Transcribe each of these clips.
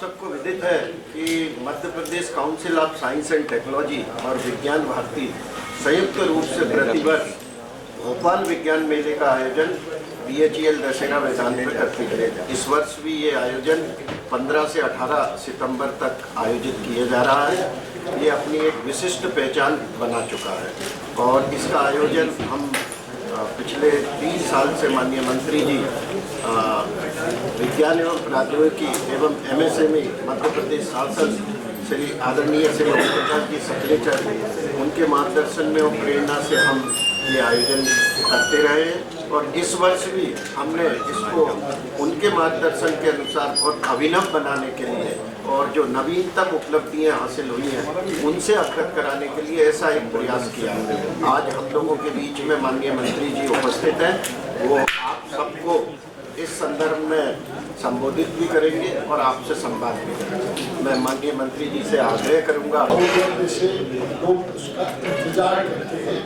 सबको विदित है कि Madhya Pradesh council of science and technology और विज्ञान भारती संयुक्त रूप से प्रतिवर्ष भोपाल विज्ञान मेले का आयोजन BHEL दशहरा मैदान में करती है। इस वर्ष भी ये आयोजन 15 से 18 सितंबर तक आयोजित किया जा रहा है। ये अपनी एक विशिष्ट पहचान बना चुका है और इसका आयोजन हम पिछले 30 साल से माननीय मंत्री जी विज्ञान एवं प्रौद्योगिकी एवं MSME मध्य प्रदेश सांसद श्री आदरणीय श्री प्रकाश जी सक्लेचर उनके मार्गदर्शन में और प्रेरणा से हम ये आयोजन करते रहे और इस वर्ष भी हमने इसको उनके मार्गदर्शन के अनुसार बहुत अभिनव बनाने के लिए और जो नवीनतम उपलब्धियां हासिल हुई हैं उनसे अवगत कराने के लिए ऐसा एक प्रयास किया है। आज हम लोगों के बीच में माननीय मंत्री जी उपस्थित हैं, वो आप सबको इस संदर्भ में संबोधित भी करेंगे और आपसे संवाद भी करेंगे। मैं माननीय मंत्री जी से आग्रह करूंगा से लोग उसका इंतजार करते हैं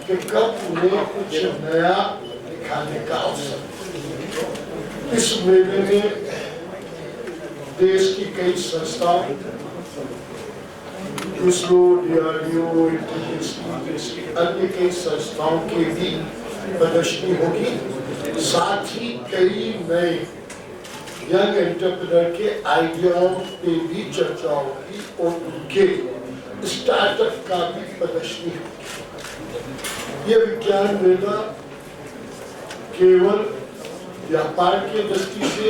कि कब उन्हें कुछ नया दिखाने का अवसर। इस मेले में देश की कई संस्थाओं इसरो, DRDO, अन्य कई संस्थाओं की भी प्रदर्शनी होगी। साथ ही कई नए यंग एंटरप्रेन्योर के आइडियाओं पे भी चर्चा होगी और उनके स्टार्टअप का भी प्रदर्शनी होगी। ये विज्ञान मेला केवल व्यापार की दृष्टि से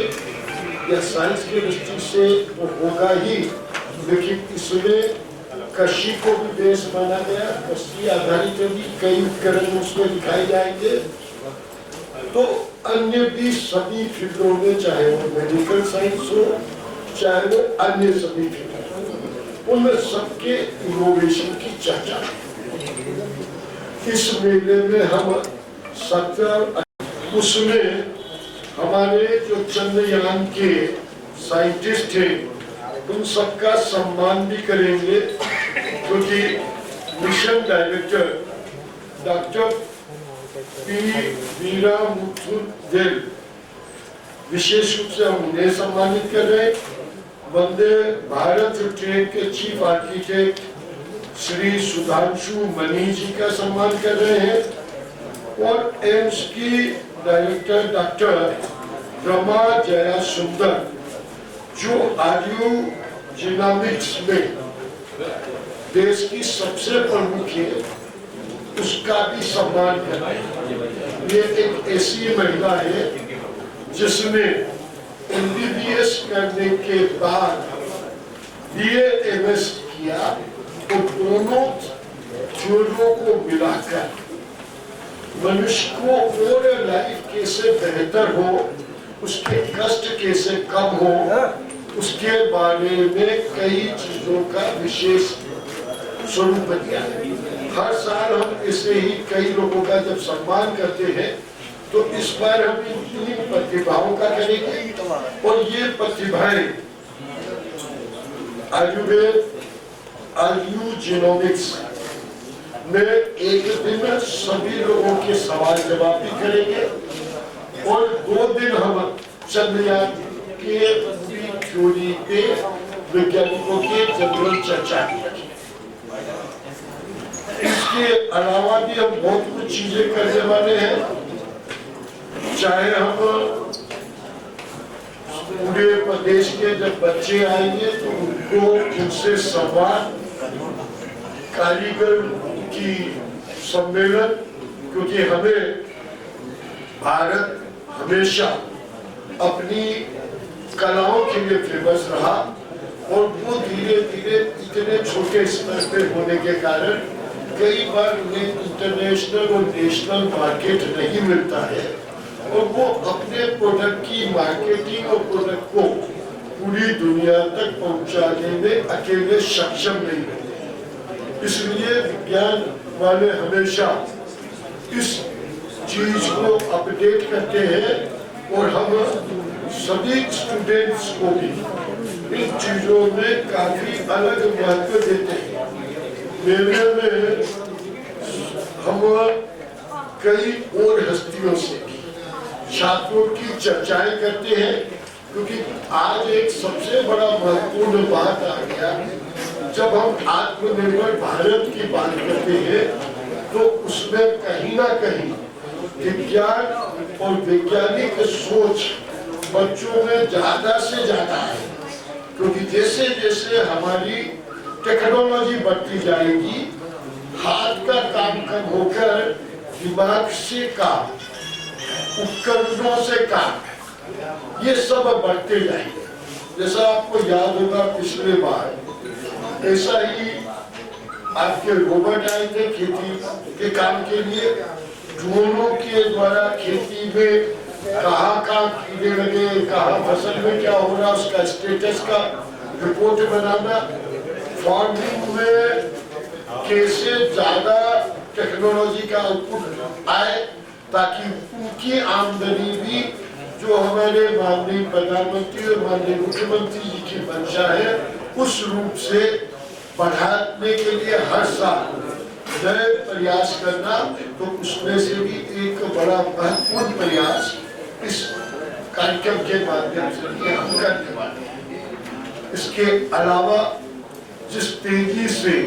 या साइंस की दृष्टि से तो होगा ही, लेकिन इसमें कृषि को भी बेस माना गया। कृषि आधारित भी कई उपकरण उसमें दिखाए जाएंगे। तो अन्य भी सभी फील्डों में, चाहे वो मेडिकल साइंस हो चाहे वो अन्य सभी फील्ड, उनमें सबके इनोवेशन की चर्चा। इस मेले में हम 17 उसमें हमारे जो चंद्रयान के साइंटिस्ट थे उन सबका सम्मान भी करेंगे, क्योंकि mission director doctor P. Veeramuthuvel विशेष रूप से हम उन्हें सम्मानित कर रहे हैं। वंदे भारत ट्रेन के चीफ आर्किटेक्ट श्री सुधांशु मनी जी का सम्मान कर रहे हैं और एम्स की डायरेक्टर डॉक्टर रमा जया सुंदर जो आयु जीनोमिक्स में देश की सबसे प्रमुख है, उसका भी सम्मान कर रहे हैं। ये एक ऐसी महिला है जिसने MBBS करने के बाद BA-MS किया, तो दोनों चीजों को मिलाकर मनुष्य को और लाइफ कैसे बेहतर हो, उसके कष्ट कैसे कम हो, उसके बारे में कई चीजों का विशेष स्वरूप दिया है। हर साल हम ऐसे ही कई लोगों का जब सम्मान करते हैं, तो इस बार हम इन 3 प्रतिभाओं का करेंगे और ये प्रतिभाएं आयुर्वेद, आयु जीनोमिक्स में एक दिन सभी लोगों के सवाल जवाब भी करेंगे और 2 दिन हम चंद्रयान के थ्योरी पे वैज्ञानिकों की जनरल चर्चा की। इसके अलावा भी हम बहुत कुछ चीजें करने वाले हैं। चाहे हम पूरे प्रदेश के जब बच्चे आएंगे तो उनको उनसे संवाद, कारीगर की सम्मेलन, क्योंकि हमें भारत हमेशा अपनी कलाओं के लिए फेमस रहा और वो धीरे धीरे इतने छोटे स्तर पे होने के कारण कई बार उन्हें इंटरनेशनल और नेशनल मार्केट नहीं मिलता है और वो अपने प्रोडक्ट की मार्केटिंग और प्रोडक्ट को पूरी दुनिया तक पहुंचाने में अकेले सक्षम नहीं होते। इसलिए विज्ञान वाले हमेशा इस चीज को अपडेट करते हैं और हम सभी स्टूडेंट्स को भी इन चीजों में काफी अलग महत्व देते हैं। मेले में हम कई और हस्तियों से छात्रों की चर्चाएं करते हैं क्योंकि आज एक सबसे बड़ा महत्वपूर्ण बात आ गया, जब हम आत्मनिर्भर भारत की बात करते हैं तो उसमें कहीं ना कहीं विज्ञान और वैज्ञानिक सोच बच्चों में ज्यादा से ज्यादा है। क्योंकि जैसे जैसे हमारी टेक्नोलॉजी बढ़ती जाएगी, हाथ का काम कम होकर दिमाग से काम, उपकरणों से काम, ये सब बढ़ते जाएंगे। जैसा आपको याद होगा पिछले बार ऐसा ही आपके रोबोट आए थे खेती के काम के लिए, ड्रोनों के द्वारा खेती में कहाँ कीड़े लगे, कहाँ फसल में क्या हो रहा, उसका स्टेटस का रिपोर्ट बनाना, फार्मिंग में कैसे ज्यादा टेक्नोलॉजी का आउटपुट आए ताकि उनकी आमदनी भी जो हमारे माननीय प्रधानमंत्री और माननीय मुख्यमंत्री जी की मंशा है उस रूप से बढ़ाने के लिए हर साल नए प्रयास करना, तो उसमें से भी एक बड़ा महत्वपूर्ण प्रयास इस कार्यक्रम के माध्यम से हम करने वाले हैं। इसके अलावा जिस तेजी से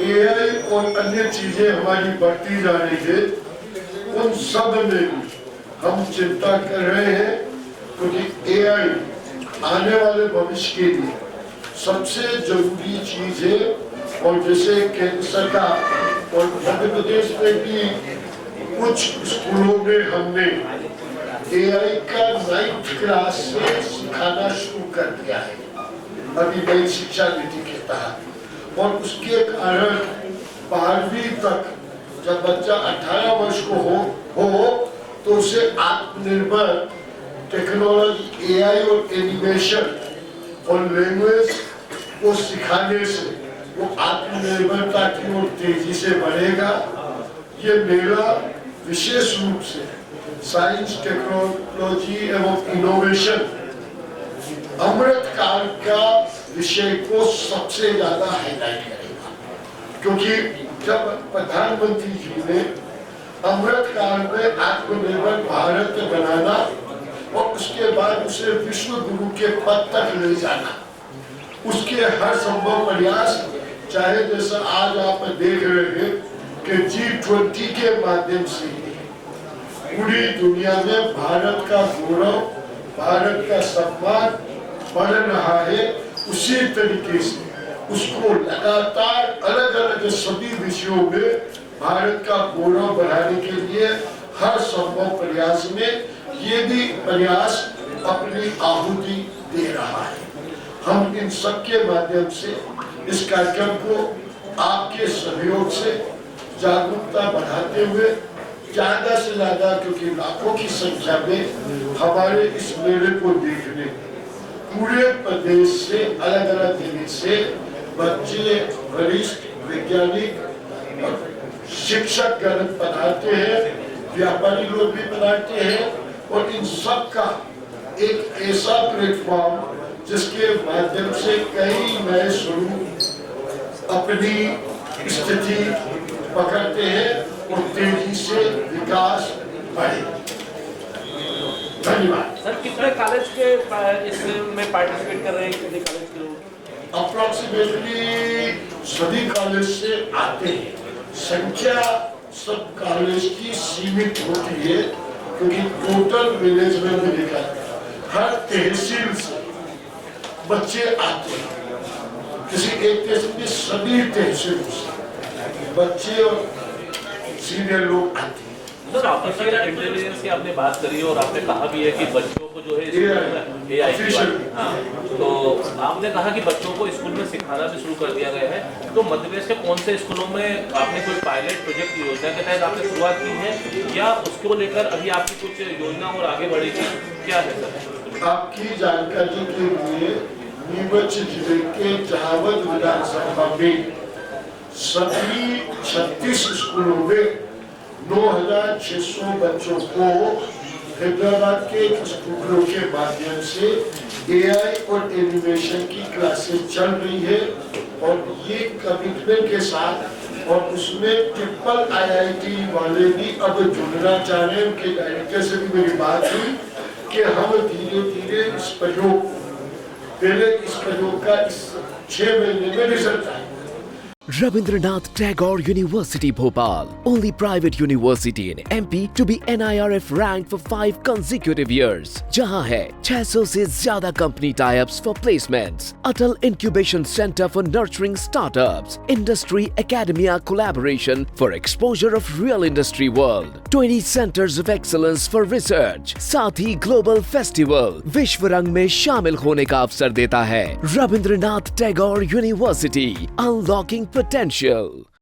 एआई और अन्य चीजें हमारी बढ़ती जा रही है, उन सब में भी हम चिंता कर रहे हैं, क्योंकि एआई आने वाले भविष्य के लिए सबसे जरूरी चीज है। और जैसे केंद्र सरकार और मध्य प्रदेश में भी कुछ स्कूलों में हमने एआई का 9th क्लास से सिखाना शुरू कर दिया है अभी नई शिक्षा नीति के तहत, और उसके कारण 12वीं तक जब बच्चा 18 वर्ष को हो तो उसे आत्मनिर्भर टेक्नोलॉजी, एआई और एनिमेशन और लैंग्वेज को सिखाने से वो आत्मनिर्भरता की ओर तेजी से बढ़ेगा। ये मेरा विशेष रूप से साइंस, टेक्नोलॉजी एवं इनोवेशन अमृत काल का विषय को सबसे ज्यादा हाईलाइट करेगा, क्योंकि जब प्रधानमंत्री जी ने अमृत काल में आत्मनिर्भर भारत बनाना और उसके बाद उसे विश्व गुरु के पद तक ले जाना, उसके हर संभव प्रयास, चाहे जैसा आज आप देख रहे हैं कि G20 के माध्यम से पूरी दुनिया में भारत का गौरव, भारत का सम्मान बढ़ रहा है, उसी तरीके से उसको लगातार अलग अलग सभी विषयों में भारत का गौरव बढ़ाने के लिए हर संभव प्रयास में ये भी प्रयास अपनी आहुति दे रहा है। हम इन सब के माध्यम से इस कार्यक्रम को आपके सहयोग से जागरूकता बढ़ाते हुए ज्यादा से ज्यादा, क्योंकि लाखों की संख्या में हमारे इस मेले को देखने पूरे प्रदेश से अलग अलग जगह से बच्चे, वरिष्ठ, वैज्ञानिक, शिक्षक गण पधारते हैं, व्यापारी लोग भी पधारते हैं, और इन सब का एक ऐसा प्लेटफॉर्म जिसके माध्यम से कई नए स्वरूप अपनी स्थिति पकड़ते हैं और तेजी से विकास बढ़े। धन्यवाद। सर, कितने कॉलेज के इसमें पार्टिसिपेट कर रहे हैं, कितने कॉलेज के लोग? अप्रोक्सीमेटली सभी कॉलेज से आते हैं। संख्या सब कॉलेज की सीमित होती है, क्योंकि टोटल मैनेजमेंट में देखा हर तहसील से बच्चे आते हैं। किसी एक तहसील में सभी तहसीलों से बच्चे और सीनियर लोग आते हैं। सर, आर्टिफिशियल इंटेलिजेंस की आपने बात करी और आपने कहा भी है कि बच्चों को जो है AI की बात, हाँ, तो आपने कहा कि बच्चों को स्कूल में सिखाना भी शुरू कर दिया गया है। तो मध्य प्रदेश के कौन से स्कूलों में आपने कोई पायलट प्रोजेक्ट योजना के तहत आपने शुरुआत की है, या उसको लेकर अभी आपकी कुछ योजना और आगे बढ़ेगी, क्या है सर? आपकी जानकारी के लिए नीमच जिले के जहावद विधानसभा में सभी 36 स्कूलों में 9,600 बच्चों को हैदराबाद के स्कूलों के माध्यम से AI और एनिमेशन की क्लासेस चल रही है, और ये कमिटमेंट के साथ, और उसमें ट्रिपल IIT वाले भी अब जुड़ना चाह रहे हैं। उनके डायरेक्टर से भी मेरी बात हुई कि हम धीरे धीरे इस प्रयोग पहले इस प्रयोग का इस 6 महीने में रिजल्ट आए। Rabindranath Tagore University Bhopal, only private university in MP to be NIRF ranked for 5 consecutive years. जहां है 600 से ज्यादा company tie-ups for placements, Atal Incubation Center for nurturing startups, Industry Academia collaboration for exposure of real industry world, 20 centers of excellence for research, साथ ही Global Festival विश्व रंग में शामिल होने का अवसर देता है। Rabindranath Tagore University, unlocking potential.